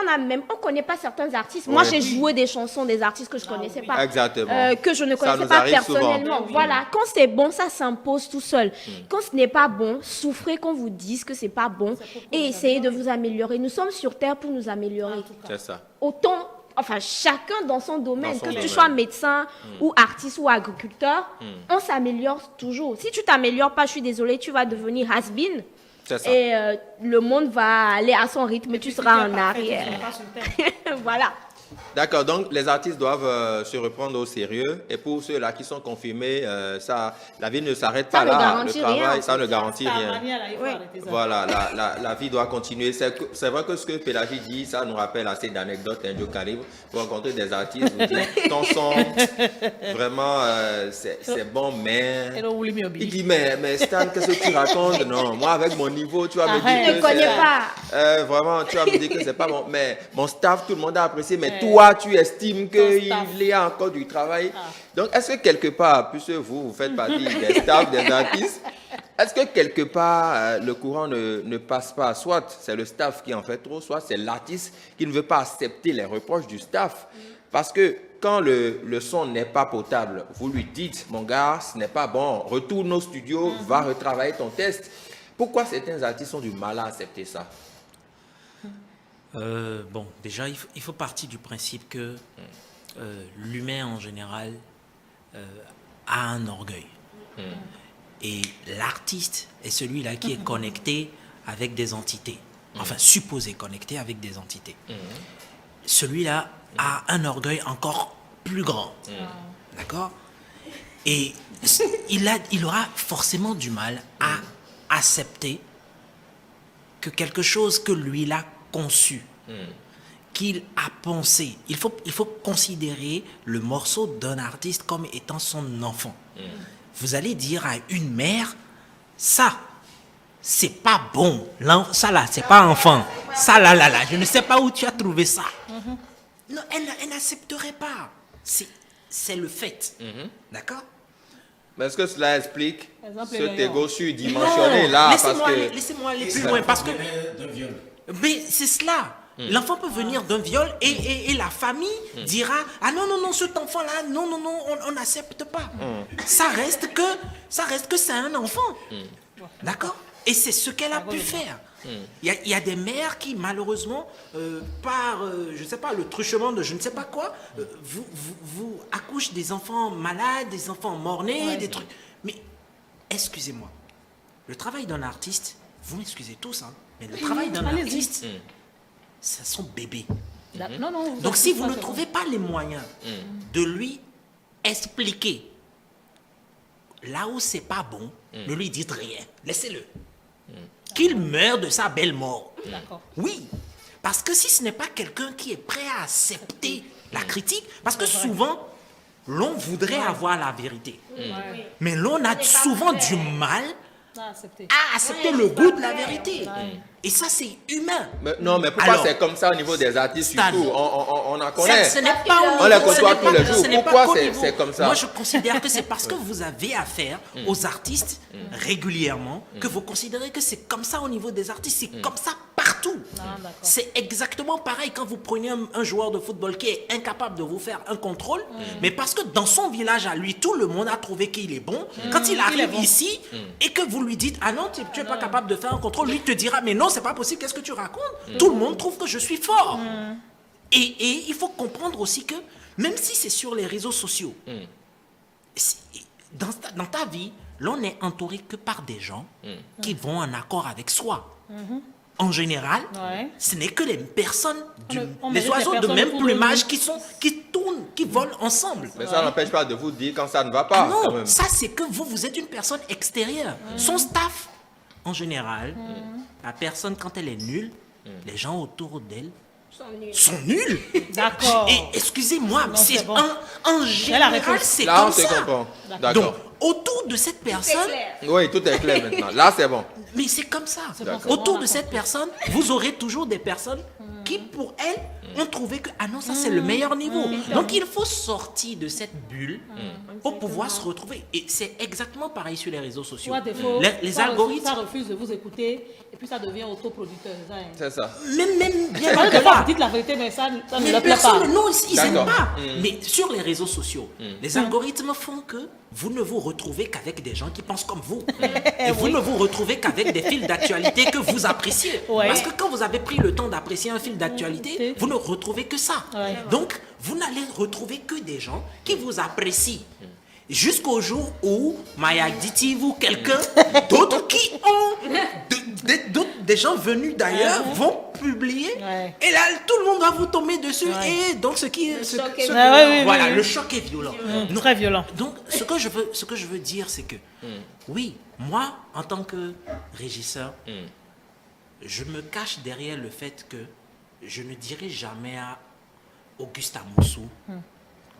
on connaît pas certains artistes. Moi, Ouais. j'ai joué des chansons des artistes que je connaissais pas. Exactement. Que je ne Ça connaissais nous pas arrive souvent. personnellement. Voilà, quand c'est bon, ça s'impose tout seul. Quand ce n'est pas bon, souffrez qu'on vous dise que c'est pas bon et essayez de vous améliorer. Nous sommes sur Terre pour nous améliorer. C'est ça. Autant, enfin, chacun dans son domaine, Dans son que domaine. tu sois médecin ou artiste ou agriculteur, on s'améliore toujours. Si tu t'améliores pas, je suis désolée, tu vas devenir has-been. C'est ça. Et le monde va aller à son rythme, tu seras en arrière. Voilà. D'accord, donc les artistes doivent se reprendre au sérieux. Et pour ceux-là qui sont confirmés, la vie ne s'arrête Ça pas ne là. garantit Le travail, rien. ça ne garantit Ta rien. manière, là, il faut Oui. arrêter ça. Voilà, la vie doit continuer. C'est vrai que ce que Pélagie dit, ça nous rappelle assez d'anecdotes un Joe Calibre. Vous rencontrez des artistes, vous dites, ton son, vraiment, c'est bon, mais... Hello, Willy Miobi. Il dit, mais Stan, qu'est-ce que tu racontes? Non, moi, avec mon niveau, tu vas me Arrête. dire Je que ne connais c'est- pas. vraiment, tu vas me dire que c'est pas bon. Mais mon staff, tout le monde a apprécié. Mais toi, tu estimes qu'il staff. y a encore du travail. Donc, est-ce que quelque part, puisque vous faites partie des staffs, des artistes, est-ce que quelque part, le courant ne passe pas? Soit c'est le staff qui en fait trop, soit c'est l'artiste qui ne veut pas accepter les reproches du staff. Parce que quand le son n'est pas potable, vous lui dites, mon gars, ce n'est pas bon, retourne au studio, va retravailler ton test. Pourquoi certains artistes ont du mal à accepter ça? Bon, déjà, il faut partir du principe que l'humain en général a un orgueil. Et l'artiste est celui-là qui est connecté avec des entités. Enfin, supposé connecté avec des entités. Celui-là a un orgueil encore plus grand. D'accord? Et il aura forcément du mal à accepter que quelque chose que lui l'a conçu, qu'il a pensé. Il faut considérer le morceau d'un artiste comme étant son enfant. Vous allez dire à une mère, ça, c'est pas bon. Ça là, c'est pas enfant. Ça là, je ne sais pas où tu as trouvé ça. Non, elle n'accepterait pas. C'est le fait. D'accord? Mais est-ce que cela explique Exemple, cet les égo surdimensionné Non, là? Parce que... laissez-moi aller plus loin parce que D'un viol. mais c'est cela. L'enfant peut venir d'un viol et la famille dira ah non cet enfant là non on n'accepte pas. Ça reste que c'est un enfant. D'accord? Et c'est ce qu'elle a pu faire. Il y a des mères qui malheureusement par je sais pas le truchement de je ne sais pas quoi vous accouchent des enfants malades, des enfants morts-nés, des trucs. Mais excusez-moi. Le travail d'un artiste, vous m'excusez tous mais le travail d'un Allez-y. artiste c'est son bébé. Non, Donc si vous ne trouvez pas les moyens de lui expliquer là où c'est pas bon, ne lui dites rien. Laissez-le. Qu'il meure de sa belle mort. D'accord. Oui. Parce que si ce n'est pas quelqu'un qui est prêt à accepter la critique, parce que souvent, l'on voudrait avoir la vérité. Mais l'on a souvent du mal à accepter le goût de la vérité. Et ça, c'est humain. Non, mais pourquoi Alors, c'est comme ça au niveau des artistes Stan, surtout? On en connaît. Ce n'est pas au On les niveau- côtoie ce n'est tous pas- les jours. ce n'est pas Pourquoi qu'au c'est niveau- comme ça? Moi, je considère que c'est parce que vous avez affaire aux artistes régulièrement que vous considérez que c'est comme ça au niveau des artistes. C'est comme ça partout. atout. C'est exactement pareil quand vous prenez un joueur de football qui est incapable de vous faire un contrôle, mais parce que dans son village à lui, tout le monde a trouvé qu'il est bon. Quand il arrive ici et que vous lui dites, ah non, tu n'es pas capable de faire un contrôle, lui te dira, mais non, c'est pas possible, qu'est-ce que tu racontes? Tout le monde trouve que je suis fort. Et il faut comprendre aussi que, même si c'est sur les réseaux sociaux, dans ta vie, l'on n'est entouré que par des gens qui vont en accord avec soi. En général, ce n'est que les personnes, les oiseaux de même plumage qui tournent, qui volent ensemble. Mais ça n'empêche pas de vous dire quand ça ne va pas. Ah non, quand même. ça c'est que vous êtes une personne extérieure. Son staff, en général, la personne quand elle est nulle, les gens autour d'elle sont nuls. D'accord. Et excusez-moi, c'est bon. en général, réponse. c'est Là, on comme se ça. comprend. Donc, D'accord. autour de cette personne, Oui, tout est clair maintenant. Là, c'est bon. mais c'est comme ça. D'accord. Autour de cette personne, vous aurez toujours des personnes qui, pour elles, ont trouvé que, ah non, ça c'est le meilleur niveau. Donc il faut sortir de cette bulle pour pouvoir se retrouver. Et c'est exactement pareil sur les réseaux sociaux. Soit défaut, Les ça algorithmes, ça refuse de vous écouter et puis ça devient autoproducteur. Ça, hein. C'est ça. même bien Parce que que là, là, vous dites la vérité, mais ça ne mais leur plaît pas. personne, non, ils n'aiment D'accord. pas. Mais sur les réseaux sociaux, les algorithmes font que vous ne vous retrouvez qu'avec des gens qui pensent comme vous. Et vous ne vous retrouvez qu'avec des fils d'actualité que vous appréciez. Ouais. Parce que quand vous avez pris le temps d'apprécier un fil d'actualité, vous ne retrouvez que ça. Ouais. Donc, vous n'allez retrouver que des gens qui vous apprécient. Jusqu'au jour où Maya Diti ou quelqu'un d'autre qui ont des gens venus d'ailleurs vont publier et là tout le monde va vous tomber dessus et donc choc est voilà, le choc est violent. Donc, Très violent. donc ce que je veux dire c'est que oui, moi en tant que régisseur, je me cache derrière le fait que je ne dirai jamais à Auguste Amoussou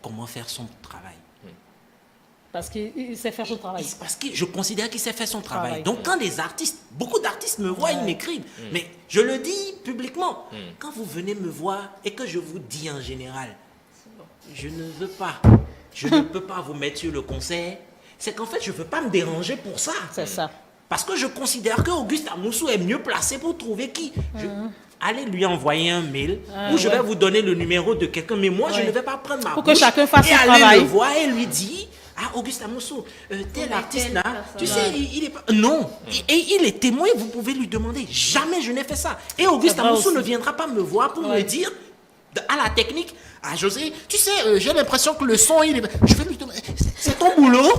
comment faire son travail. Parce qu'il sait faire son travail. Parce que je considère qu'il sait faire son travail. Travail. Donc quand les artistes, beaucoup d'artistes me voient, ils m'écrivent. Mais je le dis publiquement. Quand vous venez me voir et que je vous dis en général, je ne veux pas, je ne peux pas vous mettre sur le concert, c'est qu'en fait je ne veux pas me déranger pour ça. C'est ça. Parce que je considère que Auguste Amoussou est mieux placé pour trouver qui. Allez lui envoyer un mail où je vais vous donner le numéro de quelqu'un, mais moi je ne vais pas prendre ma Pour que bouche chacun fasse et son aller travail. le voir et lui dire, ah Auguste Amoussou, tel artiste là, tu sais, il est pas... Non, et il est témoin, vous pouvez lui demander. Jamais je n'ai fait ça. Et Auguste C'est vrai Amoussou aussi. ne viendra pas me voir pour me dire, à la technique, ah José, tu sais, j'ai l'impression que le son, il est... Je vais lui demander, c'est ton boulot.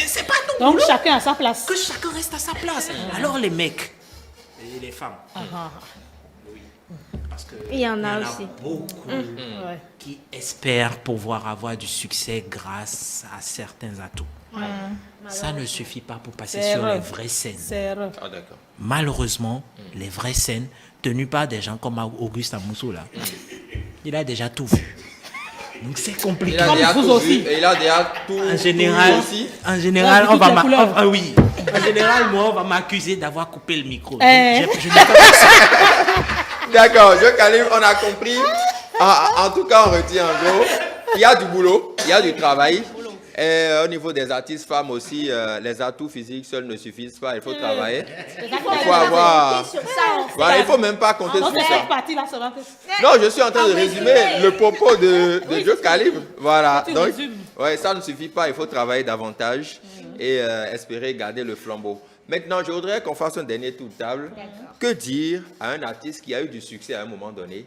C'est pas ton Donc boulot. chacun à sa place. Que chacun reste à sa place. Alors les mecs et les femmes, parce que Il y en a aussi. beaucoup Ouais. qui espèrent pouvoir avoir du succès grâce à certains atouts. Ça ne suffit pas pour passer C'est sur vrai. les vraies scènes. C'est vrai. Ah, d'accord. Malheureusement, les vraies scènes tenues par des gens comme Auguste Amoussou là, il a déjà tout vu. Donc c'est Il compliqué. a déjà vous tout aussi. vu et il a déjà tout. En général, tout vu aussi. en général, Là, on va toutes les couleurs. ah oui. En général, moi, on va m'accuser d'avoir coupé le micro. Donc, Eh. je n'ai pas fait ça. D'accord, je Khalif, on a compris. En tout cas, on retient en gros. Il y a du boulot, il y a du travail. Et au niveau des artistes femmes aussi, les atouts physiques seuls ne suffisent pas. Il faut travailler. Il faut avoir. Sur ça, Voilà, il ne faut même pas compter Donc sur c'est ça. cette partie-là sera que... Non, je suis en train de résumer le propos de Joe Calibre. Voilà. Tu Donc, résumes. ouais, ça ne suffit pas. Il faut travailler davantage et espérer garder le flambeau. Maintenant, je voudrais qu'on fasse un dernier tour de table. Que dire à un artiste qui a eu du succès à un moment donné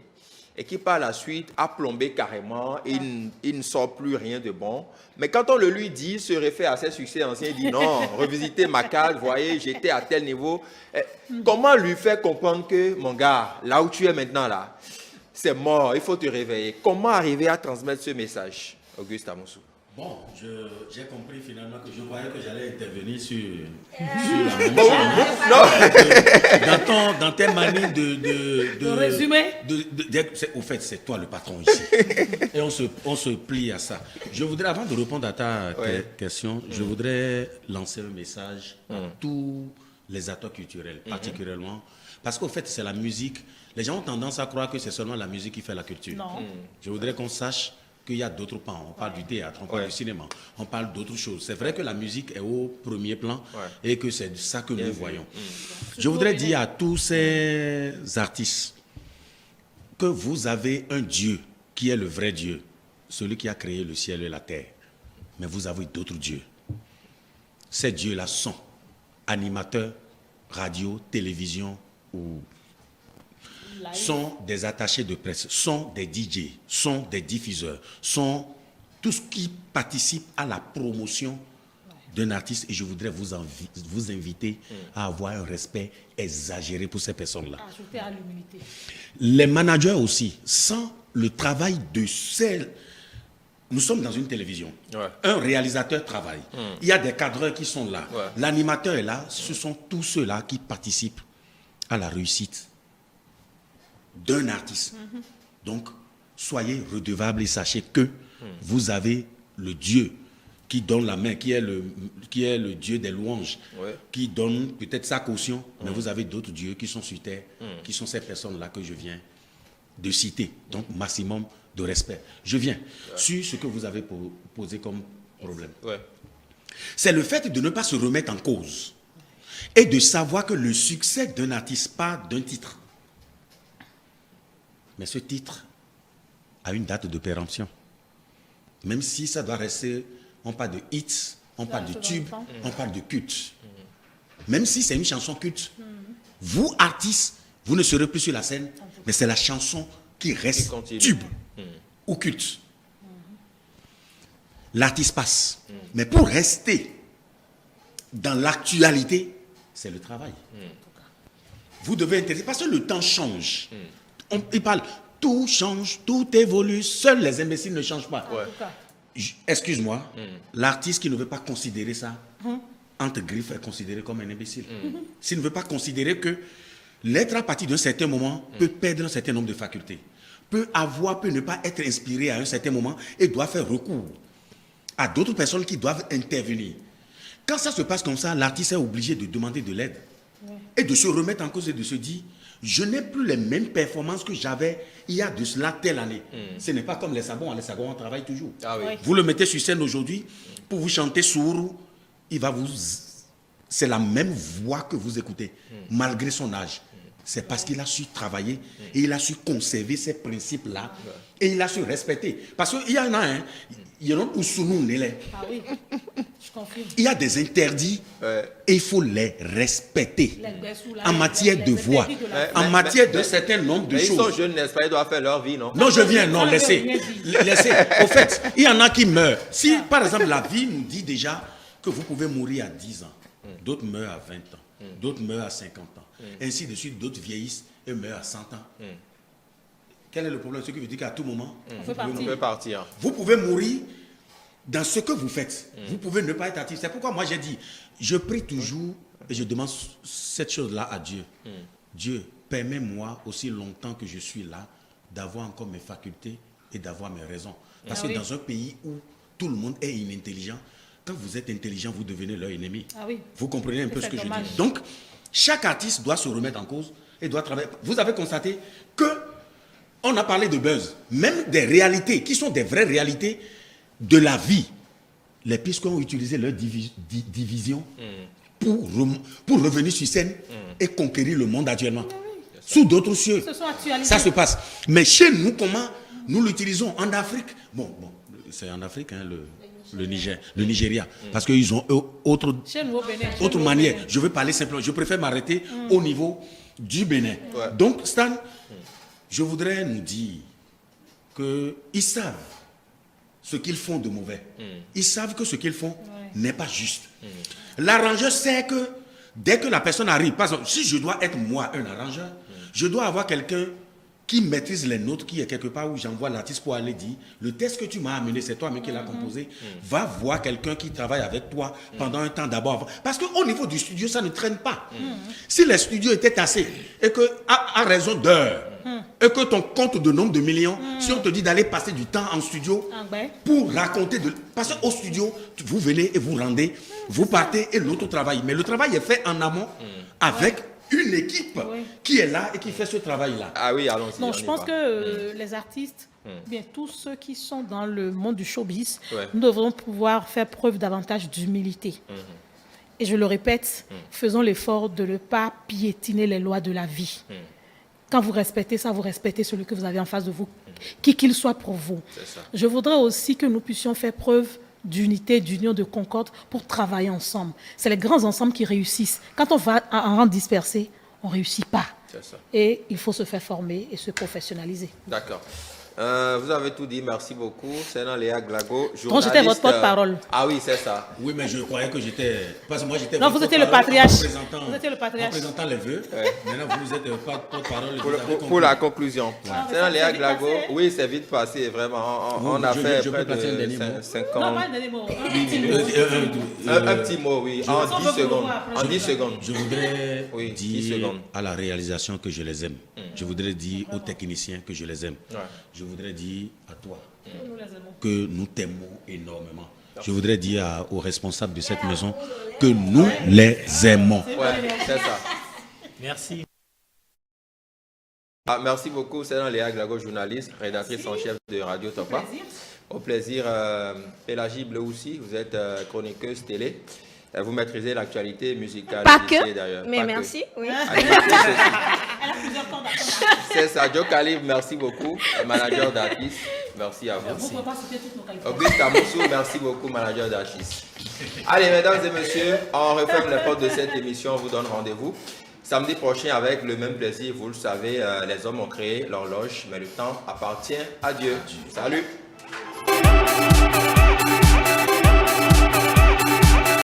et qui par la suite a plombé carrément, il ne sort plus rien de bon. Mais quand on le lui dit, il se réfère à ses succès anciens, il dit non, revisitez ma carte, voyez, j'étais à tel niveau. Comment lui faire comprendre que, mon gars, là où tu es maintenant, là, c'est mort, il faut te réveiller. Comment arriver à transmettre ce message, Auguste Amoussou? Bon, j'ai compris finalement que je croyais que j'allais intervenir sur la même chose. Dans tes manies de résumer. Au fait, c'est toi le patron ici. Et on se plie à ça. Je voudrais, avant de répondre à ta question, je voudrais lancer un message à tous les acteurs culturels, particulièrement. Parce qu'au fait, c'est la musique. Les gens ont tendance à croire que c'est seulement la musique qui fait la culture. Non. Je voudrais qu'on sache qu'il y a d'autres pans. On parle du théâtre, on parle du cinéma, on parle d'autres choses. C'est vrai que la musique est au premier plan et que c'est ça que nous voyons. Je voudrais dire à tous ces artistes que vous avez un Dieu qui est le vrai Dieu, celui qui a créé le ciel et la terre. Mais vous avez d'autres dieux. Ces dieux-là sont animateurs, radio, télévision ou sont des attachés de presse, sont des DJ, sont des diffuseurs, sont tout ce qui participe à la promotion d'un artiste. Et je voudrais vous inviter à avoir un respect exagéré pour ces personnes-là. Ajouter à l'humilité. Les managers aussi, sans le travail de celles... Nous sommes dans une télévision. Un réalisateur travaille. Il y a des cadreurs qui sont là. L'animateur est là. Ce sont tous ceux-là qui participent à la réussite d'un artiste. Donc, soyez redevables et sachez que vous avez le Dieu qui donne la main, qui est le Dieu des louanges, qui donne peut-être sa caution, mais vous avez d'autres dieux qui sont sur terre, qui sont ces personnes-là que je viens de citer. Donc, maximum de respect. Je viens sur ce que vous avez posé comme problème. C'est le fait de ne pas se remettre en cause et de savoir que le succès d'un artiste part d'un titre. Mais ce titre a une date de péremption. Même si ça doit rester, on parle de hits, on parle de tubes, on parle de culte. Même si c'est une chanson culte, vous, artistes, vous ne serez plus sur la scène, mais c'est la chanson qui reste tube ou culte. L'artiste passe. Mais pour rester dans l'actualité, c'est le travail. Vous devez intéresser, parce que le temps change. Il parle, tout change, tout évolue, seuls les imbéciles ne changent pas. Excuse-moi, l'artiste qui ne veut pas considérer ça, entre griffes, est considéré comme un imbécile. S'il ne veut pas considérer que l'être à partir d'un certain moment peut perdre un certain nombre de facultés, peut ne pas être inspiré à un certain moment et doit faire recours à d'autres personnes qui doivent intervenir. Quand ça se passe comme ça, l'artiste est obligé de demander de l'aide et de se remettre en cause et de se dire, je n'ai plus les mêmes performances que j'avais il y a de cela telle année. Ce n'est pas comme les Sagons, on travaille toujours. Vous le mettez sur scène aujourd'hui, pour vous chanter sourd, c'est la même voix que vous écoutez, malgré son âge. C'est parce qu'il a su travailler et il a su conserver ces principes-là et il a su respecter. Parce qu'il y en a un, il y en a où sous nous, ah oui, je confirme. Il y a des interdits et il faut les respecter en matière de voix, en matière d'un certain nombre de choses. Ils sont jeunes, n'est-ce pas? Ils doivent faire leur vie, non? Non, je viens, non, laissez. Au fait, il y en a qui meurent. Si, par exemple, la vie nous dit déjà que vous pouvez mourir à 10 ans, d'autres meurent à 20 ans, d'autres meurent à 50 ans, ainsi de suite, d'autres vieillissent et meurent à 100 ans. Quel est le problème? Ce qui veut dire qu'à tout moment, vous pouvez partir. Vous pouvez mourir dans ce que vous faites. Vous pouvez ne pas être actif. C'est pourquoi moi j'ai dit, je prie toujours et je demande cette chose-là à Dieu. Dieu, permets-moi aussi longtemps que je suis là d'avoir encore mes facultés et d'avoir mes raisons. Parce que dans un pays où tout le monde est inintelligent, quand vous êtes intelligent, vous devenez leur ennemi. Vous comprenez un peu ce que je dis. Donc, chaque artiste doit se remettre en cause et doit travailler. Vous avez constaté que on a parlé de buzz, même des réalités qui sont des vraies réalités de la vie. Les pistes ont utilisé leur division pour revenir sur scène et conquérir le monde actuellement. Sous d'autres cieux, ça se passe. Mais chez nous, comment nous l'utilisons? En Afrique, bon, c'est en Afrique, hein, le Nigeria, parce qu'ils ont autre manière. Je veux parler simplement, je préfère m'arrêter au niveau du Bénin. Donc, Stan, je voudrais nous dire qu'ils savent ce qu'ils font de mauvais. Ils savent que ce qu'ils font n'est pas juste. L'arrangeur sait que dès que la personne arrive, par exemple, si je dois être moi un arrangeur, je dois avoir quelqu'un qui maîtrise les notes, qui est quelque part où j'envoie l'artiste pour aller dire, le texte que tu m'as amené, c'est toi-même qui l'as composé, va voir quelqu'un qui travaille avec toi pendant un temps d'abord. Parce qu'au niveau du studio, ça ne traîne pas. Si les studios étaient tassés, et que à raison d'heures, et que ton compte de nombre de millions, si on te dit d'aller passer du temps en studio pour raconter, parce qu'au studio, vous venez et vous rendez, vous partez et l'autre travaille. Mais le travail est fait en amont avec une équipe Oui. qui est là et qui fait ce travail-là. Ah oui, allons-y. Non, on je y pense va. que les artistes, bien tous ceux qui sont dans le monde du showbiz, Ouais. nous devrons pouvoir faire preuve davantage d'humilité. Et je le répète, faisons l'effort de ne pas piétiner les lois de la vie. Quand vous respectez ça, vous respectez celui que vous avez en face de vous, qui qu'il soit pour vous. C'est ça. Je voudrais aussi que nous puissions faire preuve d'unité, d'union, de concorde pour travailler ensemble. C'est les grands ensembles qui réussissent. Quand on va en rang dispersé, on ne réussit pas. C'est ça. Et il faut se faire former et se professionnaliser. D'accord. Vous avez tout dit, merci beaucoup. C'est dans Léa Glago, Donc, j'étais votre porte-parole. Ah oui, c'est ça. Oui, mais je croyais que j'étais... Parce que moi, j'étais... Non, votre vous étiez le porte-parole patriarche. en Vous étiez le patriarche. En présentant les vœux. Maintenant, vous êtes pas porte-parole. Pour, vous avez pour compris. la conclusion. C'est dans ça, Léa c'est vite Glago. passé. Oui, c'est vite passé, vraiment. On Vous, a je fait peux près placer un dernier de mot. 5 Non, ans. pas un dernier mot. Un petit mot. Un petit mot, oui. En On 10 veut vous secondes. revoir après. En 10 secondes. Je voudrais Oui, 10 dire secondes. à la réalisation que je les aime. Je voudrais dire aux techniciens que je les aime. Ouais. Je voudrais dire à toi Nous les aimons. que nous t'aimons énormément. Je voudrais dire aux responsables de cette maison que nous les aimons. Ouais, c'est ça. Merci. Ah, merci beaucoup. C'est dans Léa Glago, journaliste, rédactrice en chef de Radio Topa. Au plaisir. Pélagie Bleu aussi, vous êtes chroniqueuse télé. Vous maîtrisez l'actualité musicale. Pas lycée, que, d'ailleurs. mais Pas que. merci. Oui. C'est C'est ça, Joe Calib, merci beaucoup. Manager d'artiste, merci à vous. Vous ne pouvez pas citer toutes nos qualités. Auguste Amoussou, merci beaucoup, manager d'artiste. Allez, mesdames et messieurs, on referme les portes de cette émission. On vous donne rendez-vous samedi prochain avec le même plaisir. Vous le savez, les hommes ont créé l'horloge, mais le temps appartient à Dieu. Salut!